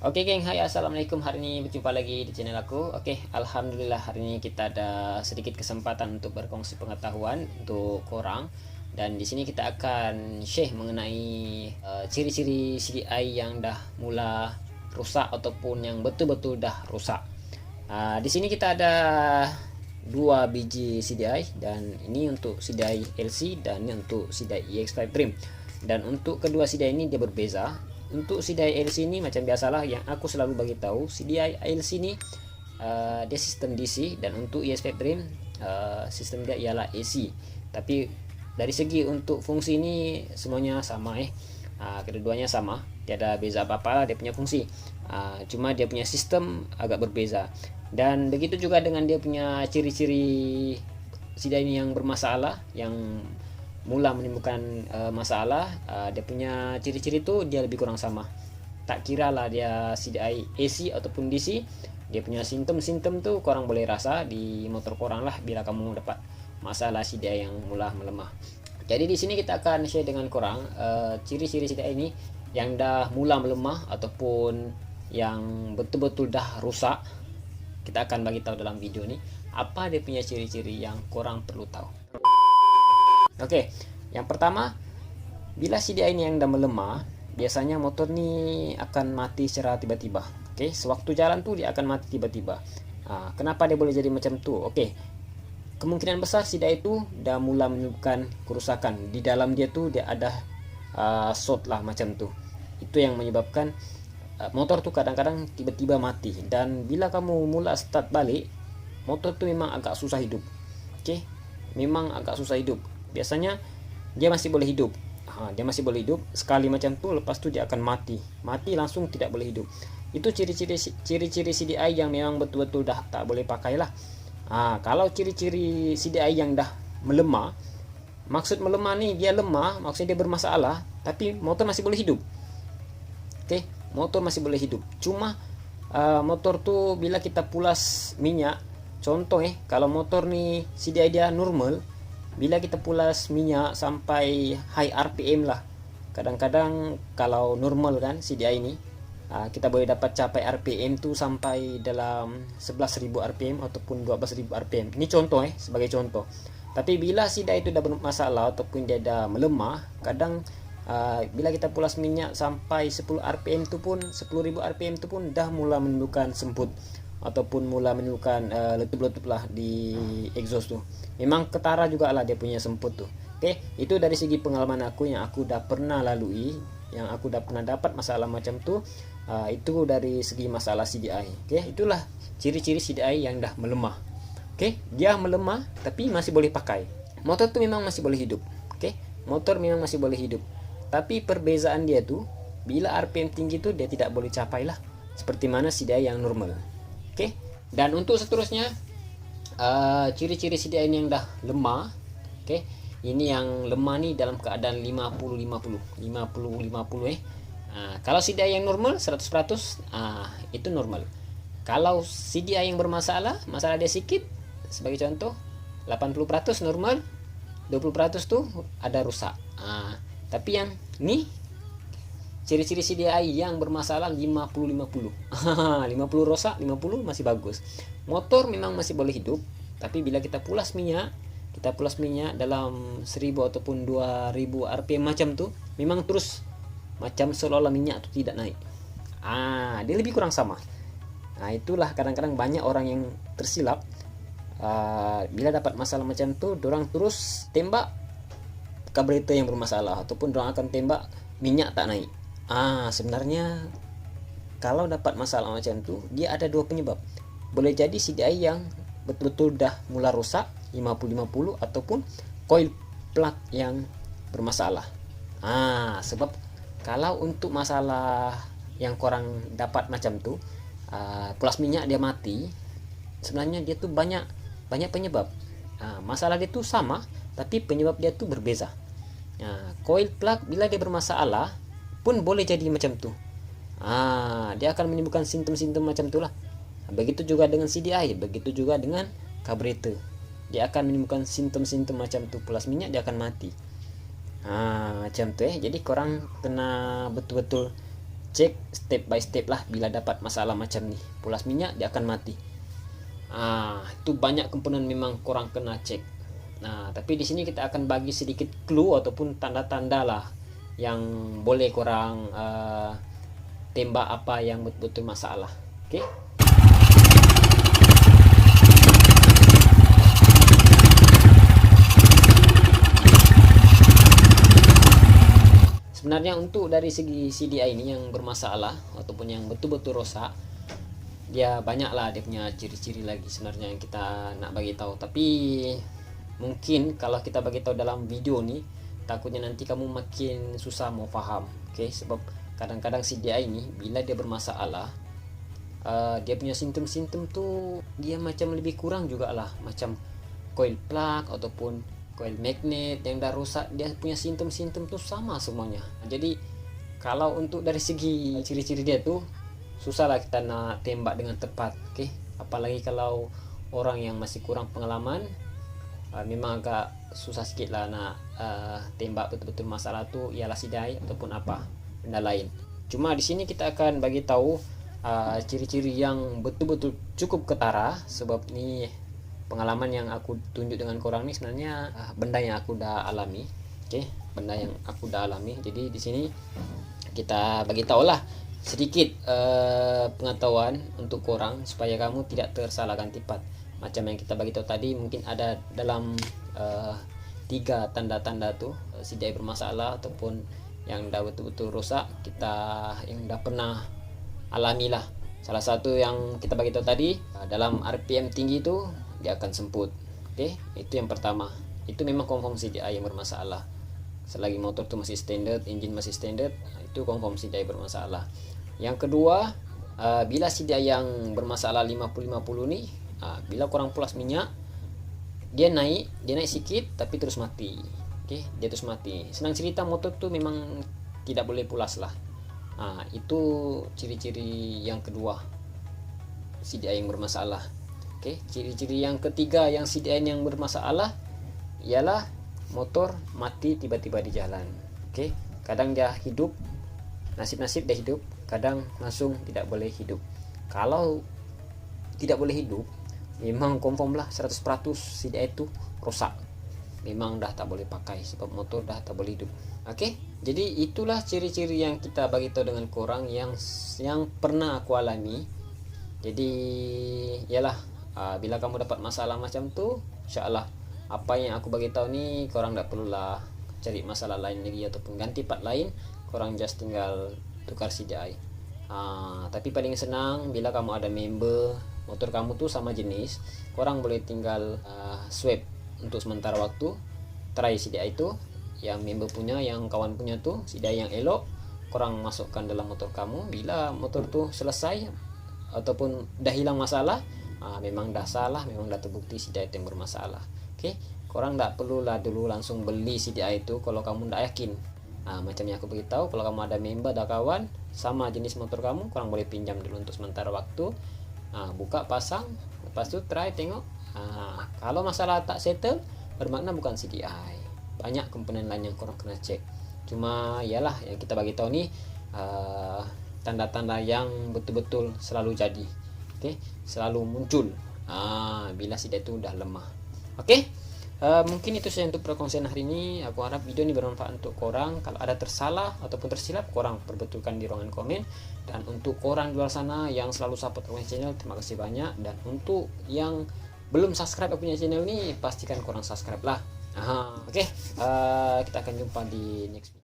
Oke geng, hai assalamualaikum. Hari ini berjumpa lagi di channel aku. Oke, alhamdulillah hari ini kita ada sedikit kesempatan untuk berkongsi pengetahuan untuk korang. Dan di sini kita akan share mengenai ciri-ciri CDI yang dah mula rusak ataupun yang betul-betul dah rusak. Di sini kita ada dua biji CDI, dan ini untuk CDI LC dan ini untuk CDI EX5 Prim. Dan untuk kedua CDI ini dia berbeza. Untuk CDI LC ini macam biasalah yang aku selalu bagi tahu, CDI LC ini dia sistem DC, dan untuk EX5 Prim sistem dia ialah AC. Tapi dari segi untuk fungsi ini semuanya sama keduanya sama, tiada beza apa-apa dia punya fungsi. Cuma dia punya sistem agak berbeza. Dan begitu juga dengan dia punya ciri-ciri CDI ini yang bermasalah, yang mula menimbulkan masalah. Dia punya ciri-ciri itu dia lebih kurang sama. Tak kira lah dia CDI AC ataupun DC, dia punya simptom-simptom tuh korang boleh rasa di motor korang lah bila kamu dapat masalah CDI yang mula melemah. Jadi di sini kita akan share dengan korang ciri-ciri CDI ini yang dah mula melemah ataupun yang betul-betul dah rusak. Kita akan bagi tahu dalam video ini apa dia punya ciri-ciri yang korang perlu tahu. Oke, yang pertama, bila CDI ini yang dah melemah, biasanya motor ni akan mati secara tiba-tiba. Oke, sewaktu jalan tuh dia akan mati tiba-tiba. Kenapa dia boleh jadi macam tu? Oke, kemungkinan besar CDI itu dah mula menimbulkan kerusakan. Di dalam dia tuh dia ada short lah macam tu. Itu yang menyebabkan motor tuh kadang-kadang tiba-tiba mati. Dan bila kamu mula start balik, motor tuh memang agak susah hidup. Oke, memang agak susah hidup. Biasanya dia masih boleh hidup. Dia masih boleh hidup sekali macam tu, lepas tu dia akan mati langsung, tidak boleh hidup. Itu ciri-ciri CDI yang memang betul-betul dah tak boleh pakai lah. Kalau ciri-ciri CDI yang dah melemah, maksud melemah ni dia lemah, maksudnya dia bermasalah, tapi motor masih boleh hidup. Oke, motor masih boleh hidup. Cuma motor tu bila kita pulas minyak, contoh kalau motor ni CDI dia normal, bila kita pulas minyak sampai high RPM lah, kadang-kadang kalau normal kan CDI ini, kita boleh dapat capai RPM tu sampai dalam 11.000 RPM ataupun 12.000 RPM. Ini contoh sebagai contoh. Tapi bila CDI itu dah bermasalah ataupun dia dah melemah, kadang bila kita pulas minyak sampai 10 RPM tu pun, 10.000 RPM tu pun dah mula menimbulkan semput ataupun mula menimbulkan letup-letup lah di exhaust tu. Memang ketara juga lah dia punya semput tu. Oke, itu dari segi pengalaman aku yang aku dah pernah lalui, yang aku dah pernah dapat masalah macam tu. Itu dari segi masalah CDI. Oke, itulah ciri-ciri CDI yang dah melemah. Oke, dia melemah tapi masih boleh pakai. Motor tu memang masih boleh hidup. Oke, motor memang masih boleh hidup. Tapi perbezaan dia tu, bila RPM tinggi tu dia tidak boleh capai lah, seperti mana CDI yang normal. Oke, dan untuk seterusnya, ciri-ciri CDI ini yang dah lemah. Oke, ini yang lemah ni dalam keadaan 50-50 kalau CDI yang normal 100%, itu normal. Kalau CDI yang bermasalah, masalah dia sikit, sebagai contoh 80% normal, 20% tu ada rusak. Tapi yang ni ciri-ciri CDI yang bermasalah 50-50 50 rosak, 50 masih bagus. Motor memang masih boleh hidup, tapi bila kita pulas minyak dalam 1000 ataupun 2000 RPM macam tu, memang terus macam seolah-olah minyak tu tidak naik. Dia lebih kurang sama. Itulah kadang-kadang banyak orang yang tersilap. Bila dapat masalah macam tu, dorang terus tembak karburetor yang bermasalah, ataupun dorang akan tembak minyak tak naik. Sebenarnya kalau dapat masalah macam tu, dia ada dua penyebab. Boleh jadi CDI yang betul-betul dah mula rusak 50-50, ataupun coil plug yang bermasalah. Sebab kalau untuk masalah yang korang dapat macam tu, pulas minyak dia mati, sebenarnya dia tu banyak penyebab. Masalah dia tu sama, tapi penyebab dia tu berbeza. Coil plug bila dia bermasalah pun boleh jadi macam tu. Dia akan menimbulkan simptom-simptom macam tu lah. Begitu juga dengan CDI, begitu juga dengan karburetor. Dia akan menimbulkan simptom-simptom macam tu. Pulas minyak dia akan mati. Macam tu Jadi korang kena betul-betul cek step by step lah. Bila dapat masalah macam nih, pulas minyak, dia akan mati. Itu banyak komponen memang korang kena cek. Tapi di sini kita akan bagi sedikit clue ataupun tanda-tanda lah yang boleh korang tembak apa yang betul-betul masalah. Oke. Sebenarnya untuk dari segi CDI ini yang bermasalah ataupun yang betul-betul rosak, dia banyaklah dia punya ciri-ciri lagi sebenarnya yang kita nak bagi tahu. Tapi mungkin kalau kita bagi tahu dalam video nih, takutnya nanti kamu makin susah mau paham. Oke, sebab kadang-kadang CDI ini bila dia bermasalah, dia punya simptom-simptom tuh dia macam lebih kurang juga lah, macam coil plug ataupun coil magnet yang dah rusak, dia punya simptom-simptom tuh sama semuanya. Jadi kalau untuk dari segi ciri-ciri dia tuh susah lah kita nak tembak dengan tepat. Oke, apalagi kalau orang yang masih kurang pengalaman, memang agak susah sedikit lah nak tembak betul-betul masalah tuh ialah CDI ataupun apa benda lain. Cuma di sini kita akan bagi tahu ciri-ciri yang betul-betul cukup ketara, sebab nih pengalaman yang aku tunjuk dengan korang nih sebenarnya benda yang aku dah alami. Oke, benda yang aku dah alami. Jadi di sini kita bagi tahu lah sedikit pengetahuan untuk korang supaya kamu tidak tersalahkan tepat. Macam yang kita bagi tahu tadi, mungkin ada dalam 3 tanda-tanda tuh CDI bermasalah ataupun yang dah betul-betul rosak, kita yang dah pernah alami lah. Salah satu yang kita bagi tahu tadi, dalam RPM tinggi tuh dia akan semput. Oke, itu yang pertama. Itu memang confirm CDI yang bermasalah. Selagi motor tuh masih standard, engine masih standard, itu confirm CDI bermasalah. Yang kedua, bila CDI yang bermasalah 50-50 nih, bila kurang pulas minyak, dia naik sedikit tapi terus mati. Oke, dia terus mati. Senang cerita motor tuh memang tidak boleh pulas lah. Itu ciri-ciri yang kedua CDI yang bermasalah. Oke, ciri-ciri yang ketiga yang CDI yang bermasalah ialah motor mati tiba-tiba di jalan. Oke, kadang dia hidup, nasib-nasib dia hidup, kadang langsung tidak boleh hidup. Kalau tidak boleh hidup, memang confirm lah 100% CDI itu rusak. Memang dah tak boleh pakai sebab motor dah tak boleh hidup. Oke, jadi itulah ciri-ciri yang kita bagi tahu dengan korang yang pernah aku alami. Jadi ialah bila kamu dapat masalah macam tu, insyaAllah apa yang aku bagi tahu ni korang tak perlulah cari masalah lain lagi ataupun ganti part lain, korang just tinggal tukar CDI. Tapi paling senang bila kamu ada member motor kamu tuh sama jenis, korang boleh tinggal swap untuk sementara waktu, try CDI itu yang member punya, yang kawan punya tuh CDI yang elok, korang masukkan dalam motor kamu. Bila motor tuh selesai ataupun dah hilang masalah, memang dah salah, memang dah terbukti CDI yang bermasalah. Oke, korang tak perlulah dulu langsung beli CDI itu kalau kamu tak yakin. Macam yang aku beritahu, kalau kamu ada member, ada kawan sama jenis motor kamu, korang boleh pinjam dulu untuk sementara waktu, buka, pasang, lepas tu try tengok. Kalau masalah tak settle, bermakna bukan CDI, banyak komponen lain yang korang kena cek. Cuma ialah yang kita bagi tahu ni tanda-tanda yang betul-betul selalu jadi. Oke, selalu muncul bila CDI itu dah lemah. Oke, mungkin itu saja untuk perkongsian hari ini. Aku harap video ini bermanfaat untuk korang. Kalau ada tersalah ataupun tersilap, korang perbetulkan di ruangan komen. Dan untuk korang di luar sana yang selalu support aku punya channel, terima kasih banyak. Dan untuk yang belum subscribe aku punya channel ini, pastikan korang subscribe lah. Oke, kita akan jumpa di next video.